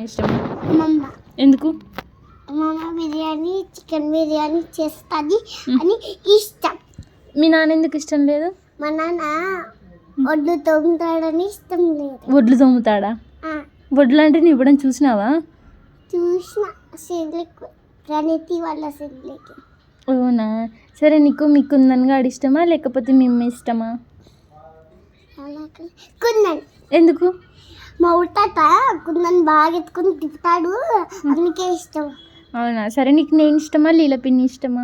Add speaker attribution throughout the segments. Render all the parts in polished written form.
Speaker 1: ఇష్టం
Speaker 2: అమ్మమ్మ
Speaker 1: ఎందుకు?
Speaker 2: అమ్మమ్మ బిర్యానీ చికెన్ బిర్యానీ చేస్తుంది అని ఇష్టం.
Speaker 1: మీ నాన్న ఎందుకు ఇష్టం లేదు?
Speaker 2: మా నాన్న ఒడ్లు తోముతాడని ఇష్టం లేదు.
Speaker 1: వడ్లు తోముతాడా? వడ్లు అంటే నువ్వు ఇవ్వడం చూసినావా?
Speaker 2: చూసిన సెంట్లకి ప్రణీతి వాళ్ళ సెంట్లకి.
Speaker 1: అవునా, సరే. నీకు మీ కుందన్గాడు ఇష్టమా లేకపోతే మేము ఇష్టమా?
Speaker 2: కుందన్.
Speaker 1: ఎందుకు?
Speaker 2: మా ఊట కుందన్ బాగా ఎత్తుకుని తిప్పుతాడు, అందుకే ఇష్టం.
Speaker 1: అవునా, సరే. నీకు నేను ఇష్టమా లీలా పిన్ని ఇష్టమా?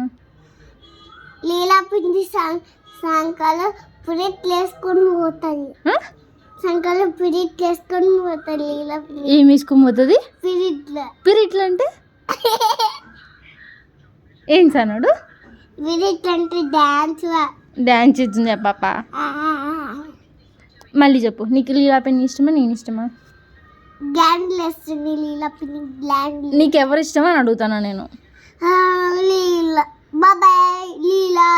Speaker 2: లీలా పిండి సాయంకాలం పురిట్లు వేసుకొని పోతుంది. సాయంకాలం పిరిట్లు వేసుకొని పోతుంది లీలా పిండి.
Speaker 1: ఏం వేసుకొని పోతుంది?
Speaker 2: పిరిట్లు.
Speaker 1: పిరిట్లు అంటే ఏం సన్నాడు?
Speaker 2: పిరిట్లు అంటే డ్యాన్స్.
Speaker 1: డ్యాన్స్ ఇచ్చింది పాప. మళ్ళీ చెప్పు, నీకు లీలా పిన్ని ఇష్టమా నేను ఇష్టమా?
Speaker 2: గ్లాండ్ వేస్తుంది లీలా పిండి. గ్లాండ్.
Speaker 1: నీకు ఎవరు ఇష్టమా అని అడుగుతాను నేను.
Speaker 2: లీలా బాబాయ్. లీలా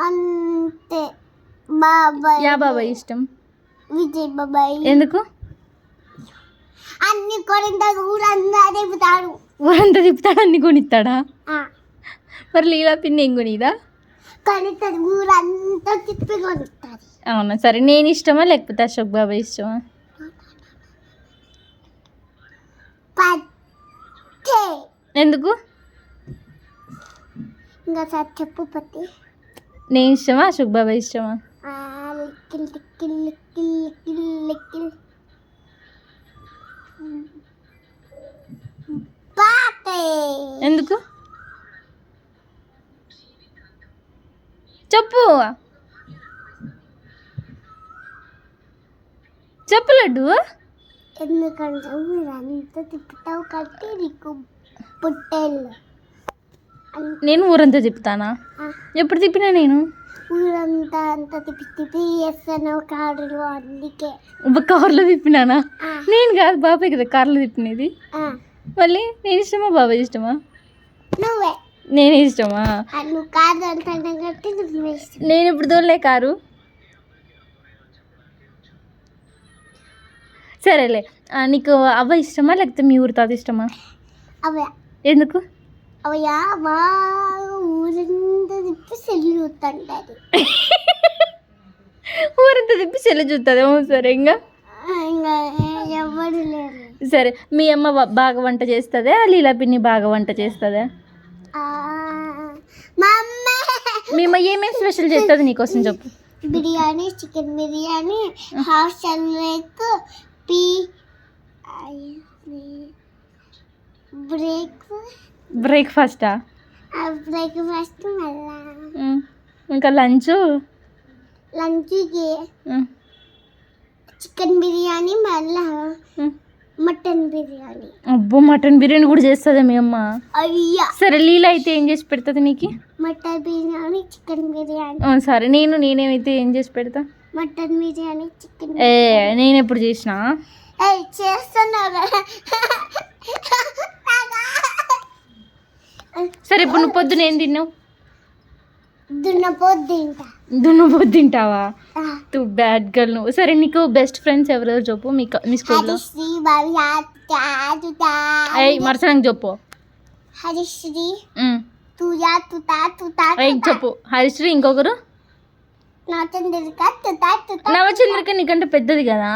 Speaker 2: అంతే. బాబాయ్.
Speaker 1: యా బాబాయ్ ఇష్టం?
Speaker 2: విజయ్ బాబాయ్.
Speaker 1: ఎందుకు?
Speaker 2: అన్ని కొరింటాడు, ఊరంతా తిప్పుతాడు.
Speaker 1: ఊరంతా తిప్పుతాడు, అన్ని కొనిస్తాడా? మరి లీలా పిన్ని ఏం కొనిదా?
Speaker 2: కొనిస్తాడు, ఊరంతా తిప్పి కొనిస్తాడు.
Speaker 1: అవునా, సరే. నేను ఇష్టమా లేకపోతే అశోక్ బాబాయ్ ఇష్టమా? ఎందుకు?
Speaker 2: ఇంకా సార్ చెప్పు పత్తి.
Speaker 1: నేను ఇష్టమా అశోక్ బాబాయ్ ఇష్టమా?
Speaker 2: లిక్కిల్ లిక్కిల్ లిక్కిల్ లిక్కిల్ లిక్కిల్ పాతే.
Speaker 1: ఎందుకు చెప్పు. చెప్పు లడ్డు.
Speaker 2: ఎందుకంటే మీరు అంతా తిప్పుతావు కట్టి నీకు పుట్టేళ్ళు.
Speaker 1: నేను ఊరంతా తిప్పుతానా? ఎప్పుడు తిప్పినా నేను?
Speaker 2: ఊరంతా అంతా తిప్పి తిప్పి వేస్తాను కారులో, అందుకే.
Speaker 1: కార్లో తిప్పినానా? నేను కాదు, బాబాయ్ కదా కార్లో తిప్పినది. మళ్ళీ నేను ఇష్టమా బాబాయ్ ఇష్టమా?
Speaker 2: నువ్వే.
Speaker 1: నేనే ఇష్టమా?
Speaker 2: నువ్వు కారు అంటాను కాబట్టి నువ్వే ఇష్టం.
Speaker 1: నేను ఇప్పుడు తోలే కారు. సరేలే. నీకు అవ్వ ఇష్టమా లేకపోతే మీ ఊరి తాత ఇష్టమా?
Speaker 2: అవే.
Speaker 1: ఎందుకు?
Speaker 2: అవయా బాగా ఊరంతా తిప్పి సెల్లు చూస్తుంటారు.
Speaker 1: ఊరంతా తిప్పి సెల్లు చూస్తుంది. సరే. ఇంకా
Speaker 2: ఎవరు లేరు.
Speaker 1: సరే. మీ అమ్మ బాగా వంట చేస్తుందా లీలా పిన్ని బాగా వంట చేస్తుందా? మీ అమ్మ ఏమేమి స్పెషల్ చేస్తుంది నీకోసం చెప్పు.
Speaker 2: Biryani, chicken biryani, hostel break,
Speaker 1: బ్రేక్ఫాస్టా?
Speaker 2: బ్రేక్ఫాస్ట్. మళ్ళా
Speaker 1: ఇంకా లంచ్కి
Speaker 2: చికెన్ బిర్యానీ, మళ్ళా మటన్ బిర్యానీ.
Speaker 1: అబ్బో, మటన్ బిర్యానీ కూడా చేస్తుందా మీ అమ్మ?
Speaker 2: అయ్యా.
Speaker 1: సరే. లీలా అయితే ఏం చేసి పెడుతుంది నీకు?
Speaker 2: Mutton biryani, chicken biryani.
Speaker 1: సరే. నేనేమైతే ఏం చేసి పెడతా?
Speaker 2: Mutton biryani, chicken.
Speaker 1: నేను ఎప్పుడు చేసినా?
Speaker 2: చేస్తున్నా.
Speaker 1: సరే. ఇప్పుడు నువ్వు పొద్దున ఏం తిన్నావు? దున్నపోద్దు తింటావా? తూ బ్యాడ్ గర్ల్ నువ్వు. సరే. నీకు బెస్ట్ ఫ్రెండ్స్ ఎవరెవరు చెప్పు మీ స్కూల్లో? మరసనంగా చెప్పు.
Speaker 2: హరిశ్రీ,
Speaker 1: చెప్పు. హరిశ్రీ. ఇంకొకరు? నవచంద్రిక నీకంటే పెద్దది కదా,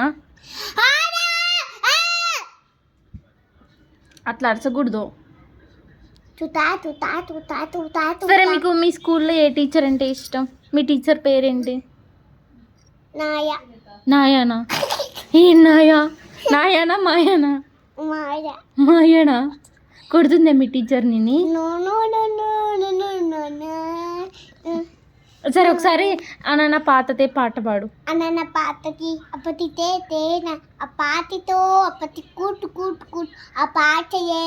Speaker 1: అట్లా అరచకూడదు. సరే. మీకు మీ స్కూల్లో ఏ టీచర్ అంటే ఇష్టం? మీ టీచర్ పేరేంటి? నాయానా? ఏం నాయా? నాయానా మాయానా? మాయానా? కొడుతుందే మీ టీచర్ నిన్ను? సరే. ఒకసారి అన్న పాతతే పాట పాడు.
Speaker 2: అన్న పాతకి అప్పటితే తేన ఆ పాటితో అప్పటి కూటు కూటు కూటు ఆ పాటయే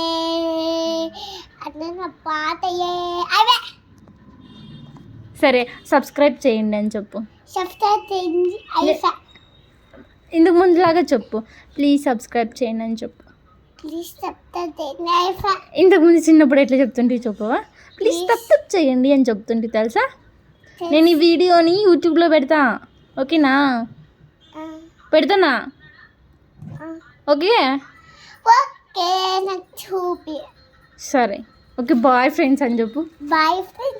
Speaker 2: అన్న పాటయే అవే.
Speaker 1: సరే. సబ్స్క్రైబ్ చేయండి అని చెప్పు.
Speaker 2: సబ్స్క్రైబ్ చేయండి.
Speaker 1: ఇందుకు ముందులాగా చెప్పు. ప్లీజ్ సబ్స్క్రైబ్ చేయండి అని చెప్పు.
Speaker 2: ప్లీజ్ సబ్స్క్రైబ్ చేయండి.
Speaker 1: ఇంతకుముందు చిన్నప్పుడు ఎట్లా చెప్తుంటే చెప్పవా? ప్లీజ్ సబ్స్క్రైబ్ చేయండి అని చెప్తుంటే తెలుసా? నేను ఈ వీడియోని యూట్యూబ్లో పెడతా. ఓకేనా? పెడతానా? ఓకే.
Speaker 2: ఓకే నాకు చూపి
Speaker 1: సరే ఓకే బాయ్ ఫ్రెండ్స్ అని చెప్పు.
Speaker 2: Bye friends.